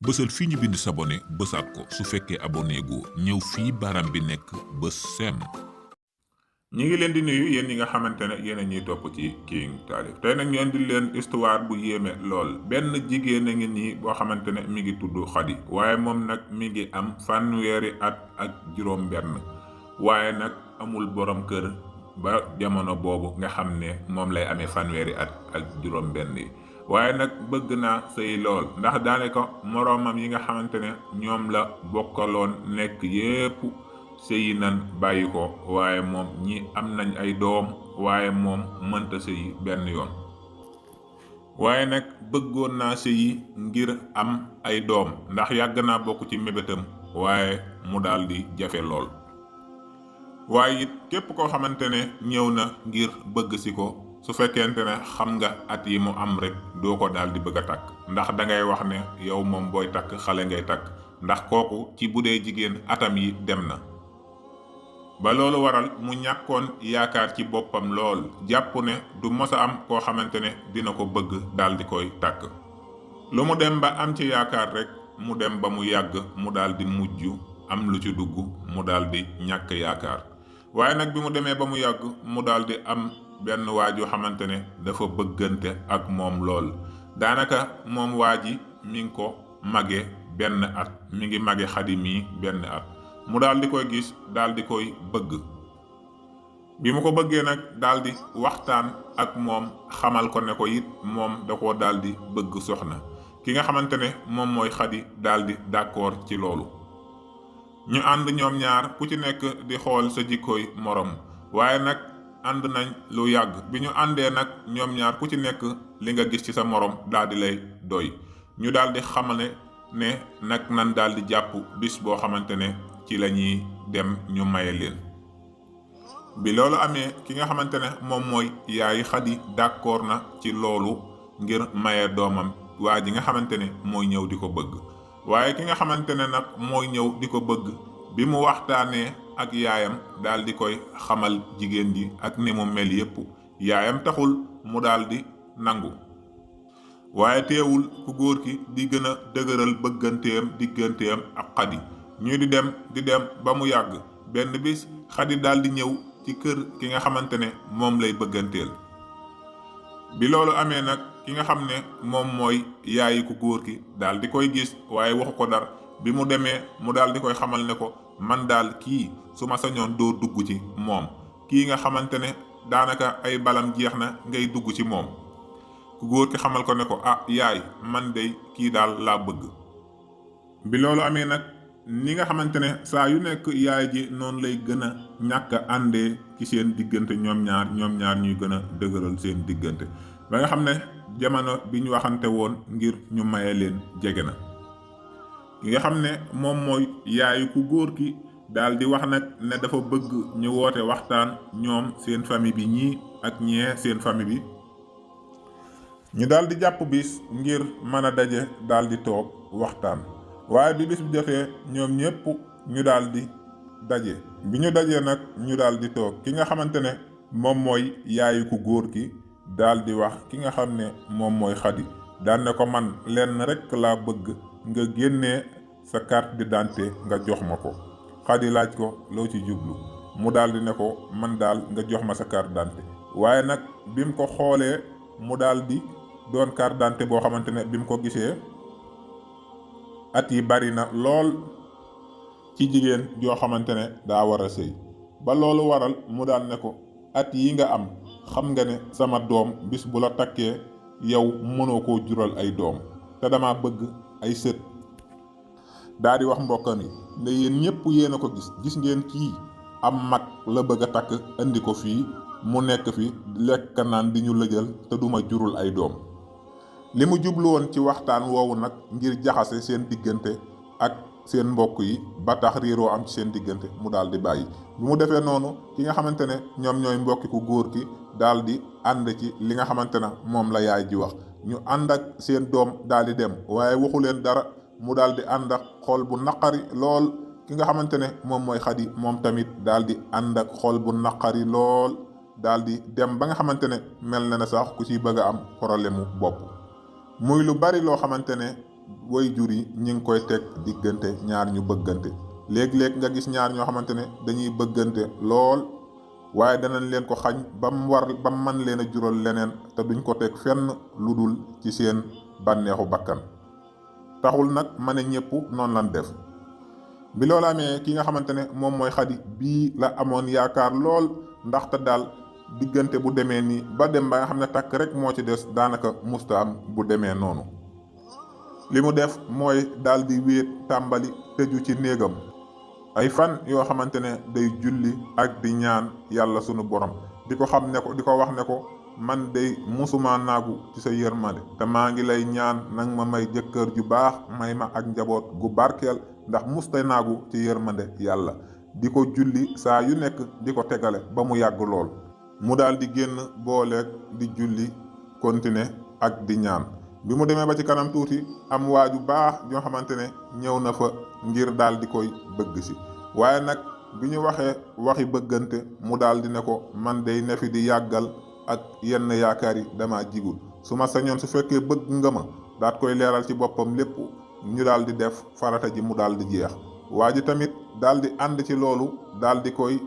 bësal fii ñu bind s'abonné bësaat ko su fekkee abonné gu ñëw fii baram bi nekk bës seen. ñi ngi leen di nuyu yéen ñi nga xamante ne yéen a ñuy topp ci King Taalif tey nag ñu indi leen histoire bu yéeme lool. benn jigéen a ngi nii boo xamante ne mi ngi tudd Xadi, waaye moom nag mi ngi am fanweeri at ak juróom benn, waaye nag amul borom kër ba jamono boobu nga xam ne moom lay amee fanweeri at ak juróom benn yi. waaye nag bëgg naa sëy lool ndax daanaka moroomam yi nga xamante ne ñoom la bokkaloon nekk yépp sëyi nan bàyyi ko, waaye moom ñi am nañ ay doom waaye moom mënta sëyi benn yoon. waaye nag bëggoon naa sëyi ngir am ay doom ndax yàgg naa bokk ci mébétam, waaye mu daldi jafe lool. waaye it képp koo xamante ne ñëw na ngir bëgg si ko, su fekkente ne xam nga at yi mu am rek doo ko daal di bëgg a takk, ndax dangay wax ne yow moom booy takk xale ngay takk, ndax kooku ci bu dee jigéen atam yi dem na. ba loolu waral mu ñàkkoon yaakaar ci boppam lool, jàpp ne du mos a am koo xamante ne dina ko bëgg daal di koy takk. lu mu dem ba am ci yaakaar rek mu dem ba mu yàgg mu daal di mujj am lu ci dugg, mu daal di ñàkk yaakaar. waaye nag bi mu demee ba mu yàgg mu daal di am benn waa joo xamante ne dafa bëggante ak moom lool. daanaka moom waa ji mi ngi ko mage benn at, mi ngi mage Xadi mii benn at. mu daal di koy gis daal di koy bëgg. bi mu ko bëggee nag daal di waxtaan ak moom, xamal ko ne ko it moom da koo daal di bëgg soxna. ki nga xamante ne moom mooy Xadi daal di d'accord ci loolu. ñu ànd ñoom ñaar ku ci nekk di xool sa jikkooy morom, waaye nag ànd nañ lu yàgg. bi ñu àndee nag ñoom ñaar ku ci nekk li nga gis ci sa morom daal di lay doy. ñu daal di xamale ne nag nan daal di jàpp bis boo xamante ne ci la ñuy dem ñu maye leen. bi loolu amee ki nga xamante ne moom mooy yaay Xadi d'accord na ci loolu ngir maye doomam waa ji nga xamante ne mooy ñëw di ko bëgg. waaye ki nga xamante ne nag mooy ñëw di ko bëgg, bi mu waxtaanee ak yaayam daal di koy xamal jigéen ji ak ni mu mel yépp, yaayam taxul mu daal di nangu. waaye teewul ku góor ki di gën a dëgëral bëgganteem digganteem ak Xadi. ñu di dem ba mu yàgg benn bis Xadi daal di ñëw ci kër ki nga xamante ne moom lay bëgganteel. bi loolu amee nag ki nga xam ne moom mooy yaayi ku góor ki daal di koy gis, waaye waxu ko dara. bi mu demee mu daal di koy xamal ne ko man daal kii su ma sañoon doo dugg ci moom, kii nga xamante ne daanaka ay balam jeex na ngay dugg ci moom. ku góor ki xamal ko ne ko yaay man de kii daal laa bëgg. bi loolu amee nag ni nga xamante ne saa yu nekk yaay ji noonu lay gën a ñàkk a àndee ci seen diggante ñoom ñaar ñuy gën a dëgëral seen diggante, ba nga xam ne jamono bi ñu waxante woon ngir ñu maye leen jege na. ki nga xam ne moom mooy yaayu ku góor ki daal di wax nag ne dafa bëgg ñu woote waxtaan ñoom seen famille bi ñii ak ñee seen famille bi. ñu daal di jàpp bis ngir mën a daje daal di toog waxtaan. waaye bi bis bi jotee ñoom ñépp ñu daal di daje. bi ñu dajee nag ñu daal di toog. ki nga xamante ne moom mooy yaayu ku góor ki daal di wax ki nga xam ne moom mooy Xadi, daan ne ko man lenn rekk laa bëgg nga génnee sa carte d'identité nga jox ma ko. Xadi laaj ko loo ci jublu, mu daal di ne ko man daal nga jox ma sa carte d'identité. waaye nag bi mu ko xoolee mu daal di doon carte d'identité boo xamante ne bi mu ko gisee at yi bari na lool ci jigéen joo xamante ne daa war a sëy. ba loolu waral mu daal ne ko at yi nga am xam nga ne sama doom bis bu la takkee yow mënoo koo jural ay doom, te dama bëgg ay sët. daa di wax mbokkam yi ne yéen ñépp yéen a ko gis ngeen kii am mag la bëgg a takk indi ko fii mu nekk fi lekk naan di ñu lëjal te duma jurul ay doom. li mu jublu woon ci waxtaan woowu nag ngir jaxase seen diggante ak seen mbokk yi ba tax réeroo am ci seen diggante mu daal di bàyyi. bi mu defee noonu ki nga xamante ne ñoom ñooy mbokki ku góor ki daal di ànd ci li nga xamante ne moom la yaay ji wax. ñu ànd ak seen doom daal di dem, waaye waxu leen dara. mu daal di ànd ak xol bu naqari lool. ki nga xamante ne moom mooy Xadi moom tamit daal di ànd ak xol bu naqari lool, daal di dem ba nga xamante ne mel na ne sax ku ci bëgg a am problème mu bopp. muy lu bari loo xamante ne way jur yi ñi ngi koy teg diggante ñaar ñu bëggante. léeg-léeg nga gis ñaar ñoo xamante ne dañuy bëggante lool waaye danañ leen ko xañ ba mu man leen a jural leneen te duñ ko teg fenn lu dul ci seen bànneexu bakkan. taxul nag ma ne ñëpp noonu lan def. bi loolu amee ki nga xamante ne moom mooy Xadi bii la amoon yaakaar lool ndaxte daal diggante bu demee nii ba dem ba nga xam ne takk rek moo ci des daanaka musta am bu demee noonu. li mu def mooy daal di wéet tàmbali tëju ci néegam ay fan yoo xamante ne day julli ak di ñaan yàlla sunu borom di ko wax ne ko man day musuma naagu ci sa yërmande te maa ngi lay ñaan nang ma may jëkkër ju baax may ma ak njaboot gu barkeel ndax musta naagu ci yërmande yàlla. di ko julli saa yu nekk di ko tegale ba mu yàgg lool mu daal di génn booleeg di julli continuer ak di ñaan. bi mu demee ba ci kanam tuuti am waaju baax ñoo xamante ne ñëw na fa ngir daal di koy bëgg si waaye nag bi ñu waxee waxi bëggante mu daal di ne ko man day ne fi di yàggal ak yenn yaakaar yi dama jigul su ma sañoon su fekkee bëgg nga ma daat koy leeral ci boppam lépp ñu daal di def farata ji mu daal di jeex. waa ji tamit daal di ànd ci loolu daal di koy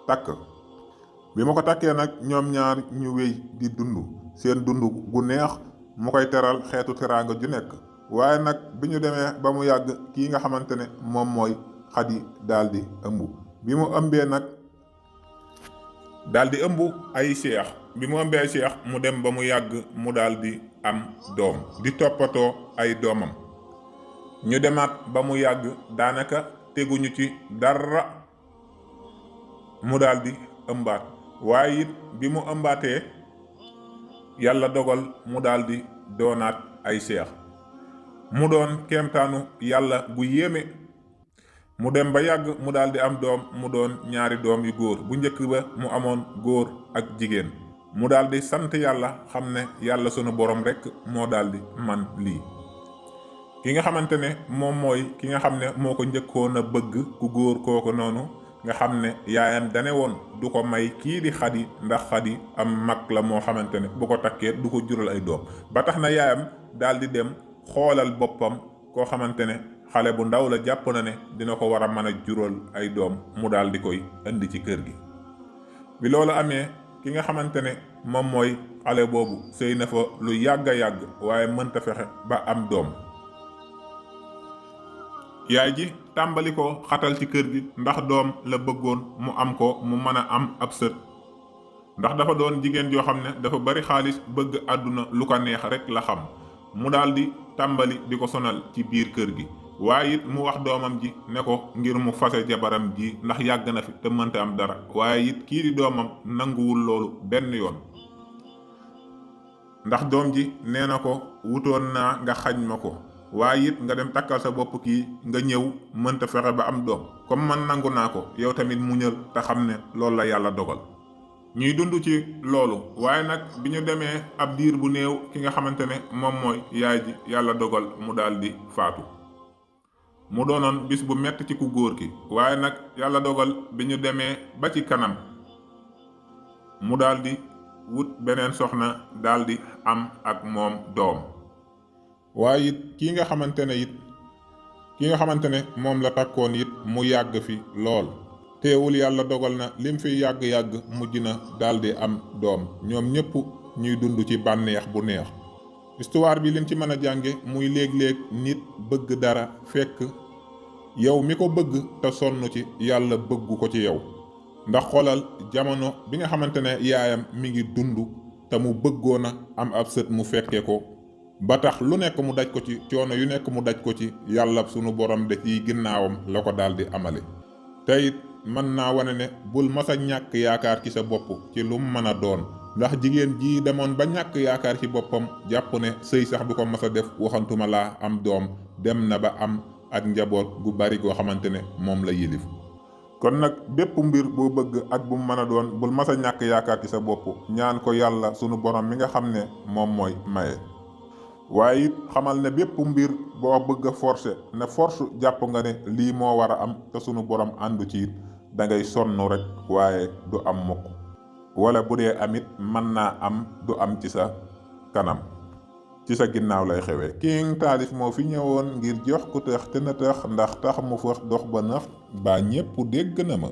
takk. bi ma ko takkee nag ñoom ñaar ñu wéy di dund seen dund gu neex mu koy teral xeetu teraanga ju nekk. waaye nag bi ñu demee ba mu yàgg kii nga xamante ne moom mooy Xadi daal di ëmb. bi mu ëmbee nag daal di ëmb ay seex. bi mu ëmbee ay seex mu dem ba mu yàgg mu daal di am doom di toppatoo ay doomam. ñu demaat ba mu yàgg daanaka teguñu ci dara mu daal di ëmbaat. waaye it bi mu ëmbaatee yàlla dogal mu daal di doonaat ay seex. mu doon kéemtaanu yàlla gu yéeme. mu dem ba yàgg mu daal di am doom mu doon ñaari doom yu góor. bu njëkk ba mu amoon góor ak jigéen. mu daal di sant yàlla xam ne yàlla sunu borom rekk moo daal di man lii. ki nga xamante ne moom mooy ki nga xam ne moo ko njëkkoon a bëgg ku góor kooku noonu nga xam ne yaayam dane woon du ko may kii di Xadi ndax Xadi am mag la moo xamante ne bu ko takkee du ko jural ay doom. ba tax na yaayam daal di dem xoolal boppam koo xamante ne xale bu ndaw la jàpp na ne dina ko war a mën a jural ay doom mu daal di koy indi ci kër gi. bi loolu amee ki nga xamante ne moom mooy xale boobu sëy na fa lu yàgg a yàgg waaye mënta fexe ba am doom. yaay ji tàmbali ko xatal ci kër gi ndax doom la bëggoon mu am ko mu mën a am ab sët ndax dafa doon jigéen joo xam ne dafa bari xaalis bëgg àdduna lu ko neex rek la xam. mu daal di tàmbali di ko sonal ci biir kër gi. waaye it mu wax doomam ji ne ko ngir mu fase jabaram ji ndax yàgg na fi te mënta am dara. waaye it kii di doomam nanguwul loolu benn yoon ndax doom ji nee na ko wutoon naa nga xañ ma ko waaye it nga dem takkal sa bopp kii nga ñëw mënta fexe ba am doom comme man nangu naa ko yow tamit muñal te xam ne loolu la yàlla dogal. ñuy dund ci loolu waaye nag bi ñu demee ab diir bu néew ki nga xamante ne moom mooy yaay ji yàlla dogal mu daal di faatu. mu doonoon bis bu metti ci ku góor ki waaye nag yàlla dogal bi ñu demee ba ci kanam mu daal di wut beneen soxna daal di am ak moom doom. waaye it ki nga xamante ne moom la takkoon it mu yàgg fi lool teewul yàlla dogal na lim fi yàgg-yàgg mujj na daldi am doom. ñoom ñëpp ñuy dund ci bànneex bu neex. histoire bi liñ ci mën a jànge muy léeg-léeg nit bëgg dara fekk yow mi ko bëgg te sonn ci yàlla bëggu ko ci yow. ndax xoolal jamono bi nga xamante ne yaayam mi ngi dund te mu bëggoon a am ab sët mu fekke ko ba tax lu nekk mu daj ko ci coono yu nekk mu daj ko ci yàlla sunu borom de ci ginnaawam la ko daal di amale. te it mën naa wane ne bul mas a ñàkk yaakaar ci sa bopp ci lu mu mën a doon ndax jigéen ji demoon ba ñàkk yaakaar ci boppam jàpp ne sëy sax du ko mas a def waxantuma laa am doom dem na ba am ak njaboot gu bari goo xamante ne moom la yilif. kon nag bépp mbir boo bëgg ak bu mu mën a doon bul mas a ñàkk yaakaar ci sa bopp ñaan ko yàlla sunu borom mi nga xam ne moom mooy maye. waaye it xamal ne bépp mbir boo bëgg a forcer ne force jàpp nga ne lii moo war a am te sunu borom àndu ci it da ngay sonn rek waaye du am mukk wala bu dee amit mën naa am du am ci sa kanam. ci sa ginnaaw lay xewee. King Taalif moo fi ñëwoon ngir jox ku tëx te na tëx ndax tax mu fëx dox ba nax baa ñépp dégg na ma.